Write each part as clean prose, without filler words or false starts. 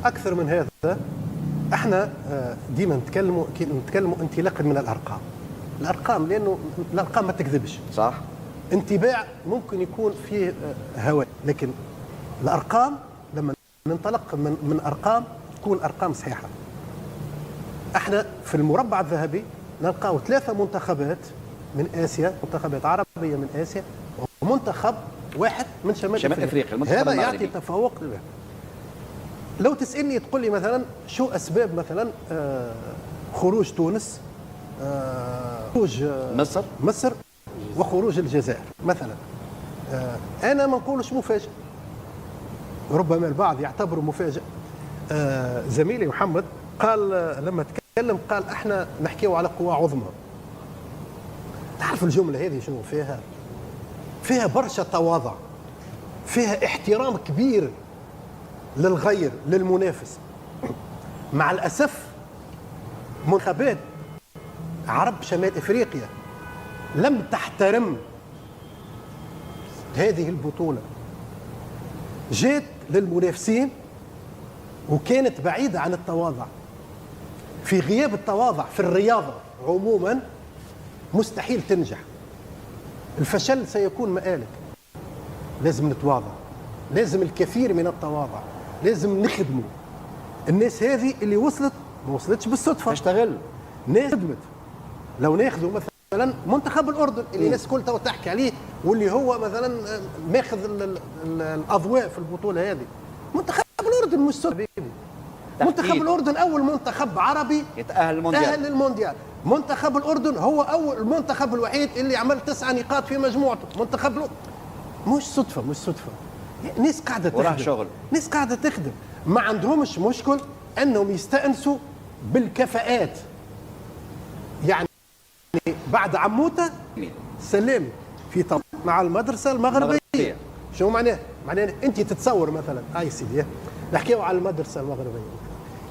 اكثر من هذا. احنا ديما نتكلموا انطلاقا من الارقام لانه الارقام ما تكذبش. صح. انطباع ممكن يكون فيه هواء، لكن الارقام لما ننطلق من ارقام تكون ارقام صحيحه. احنا في المربع الذهبي نلقاو 3 منتخبات من اسيا، منتخبات عربيه من اسيا، ومنتخب واحد من شمال افريقيا. هذا يعطي تفوق. لو تسالني تقول لي مثلا شو اسباب مثلا خروج تونس، خروج مصر وخروج الجزائر مثلا، انا ما نقولش مفاجئ، ربما البعض يعتبره مفاجئ. زميلي محمد قال لما تكلم قال احنا نحكيو على قوى عظمى. تعرف الجمله هذه شنو فيها؟ فيها برشا تواضع، فيها احترام كبير للغير للمنافس. مع الاسف منتخبات عرب شمال افريقيا لم تحترم هذه البطوله، جات للمنافسين وكانت بعيده عن التواضع. في غياب التواضع في الرياضه عموما مستحيل تنجح، الفشل سيكون مآلك. لازم نتواضع، لازم الكثير من التواضع، لازم نخدموا. الناس هذه اللي وصلت ما وصلتش بالصدفه، تشتغل ناس خدمت. لو ناخذوا مثلا منتخب الاردن اللي الناس كلها تو تحكي عليه واللي هو مثلا ماخذ الاضواء في البطوله هذه، منتخب الاردن مش صدفه. منتخب الاردن اول منتخب عربي يتاهل للمونديال. منتخب الاردن هو اول المنتخب الوحيد اللي عمل 9 نقاط في مجموعته. منتخب مش صدفه، مش صدفه. ناس قاعده تخدم، شغل. ناس قاعده تخدم، ما عندهمش مشكل انهم يستانسوا بالكفاءات. يعني بعد عموته سلامي في طب مع المدرسه المغربيه. شو معناه؟ معناه انت تتصور مثلا اي سيدي نحكيو على المدرسه المغربيه،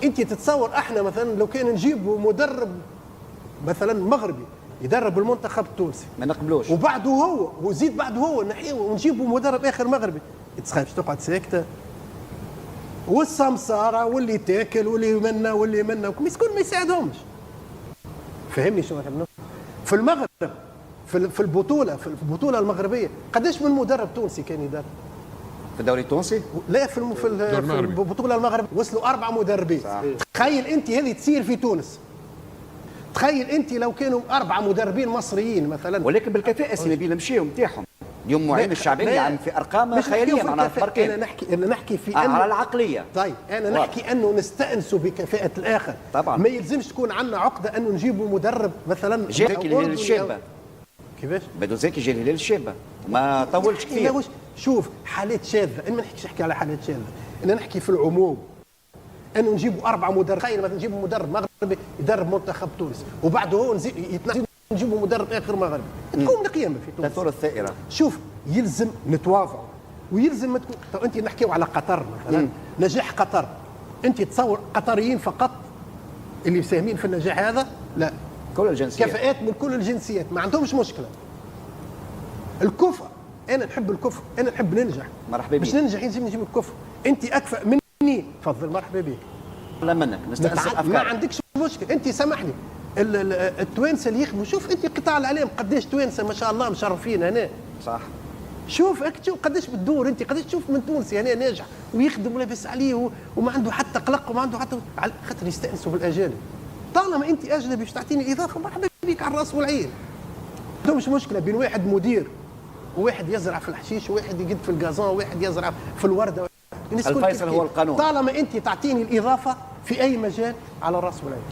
انت تتصور احنا مثلا لو كان نجيبوا مدرب مثلا مغربي يدرب المنتخب التونسي ما نقبلوش، وبعده هو وزيد بعده هو نحيو ونجيبوا مدرب اخر مغربي، تخافش تقعد ساكته والسمساره واللي تاكل واللي يمنى واللي يمنى مسكون ما يساعدهمش. فهمني شو نحن في المغرب في البطوله المغربيه قداش من مدرب تونسي كان يدرب في الدوري التونسي؟ لا في البطوله المغربيه وصلوا 4 مدربين. تخيل انت هذه تصير في تونس، تخيل انت لو كانوا 4 مدربين مصريين مثلا، ولكن بالكفاءه السنابيل مشيوا نتاعهم اليوم. معين الشعباني يعني في ارقام خياليه معناها فرقين. انا نحكي في على العقليه. طيب انا نحكي انه نستانسوا بكفاءه الاخر طبعا. ما يلزمش تكون عندنا عقده انه نجيبوا مدرب مثلا زكي الهلال الشابه. كيفاش؟ بدو زكي جا الهلال الشابه ما طولش كثير. شوف حالات شاذه، انا ما نحكيش على حالات شاذه، انا نحكي في العموم انه نجيبوا 4 مدرب. تخيل مثلا نجيبوا مدرب مغربي يدرب منتخب تونس وبعده هو نجيبوا مدرب اخر مغربي، تقوم القيامه في تونس. الثوره الثائره. شوف يلزم نتواضعوا ويلزم ما تكون. طب انت نحكيو على قطر مثلا، نجاح قطر، انت تصور قطريين فقط اللي مساهمين في النجاح هذا؟ لا، كل الجنسيات، كفاءات من كل الجنسيات، ما عندهمش مشكله. الكفء، انا نحب الكفء، انا نحب ننجح. مرحبا بك. مش ننجح يلزم نجيب الكفء. انت اكفأ مني تفضل، مرحبا بك. لا منك نستأنس الافكار، ما عندكش مشكله. انت سامحني التوانسه اللي يخدموا، شوف انت قطاع الاعلام قداش توانسه ما شاء الله مشرفين هنا. صح. شوف قداش بتدور انت، قداش تشوف من تونسي هنا ناجح ويخدم ولابس عليه وما عنده حتى قلق وما عنده حتى على خاطر يستانسوا بالاجانب. طالما انت اجنبي باش تعطيني اضافه مرحبا بك على الراس والعين. ما عندهمش مشكله بين واحد مدير وواحد يزرع في الحشيش وواحد يقد في الغازون وواحد يزرع في الورده. الفيصل هو القانون. طالما انت تعطيني الاضافه في اي مجال على الراس والعين.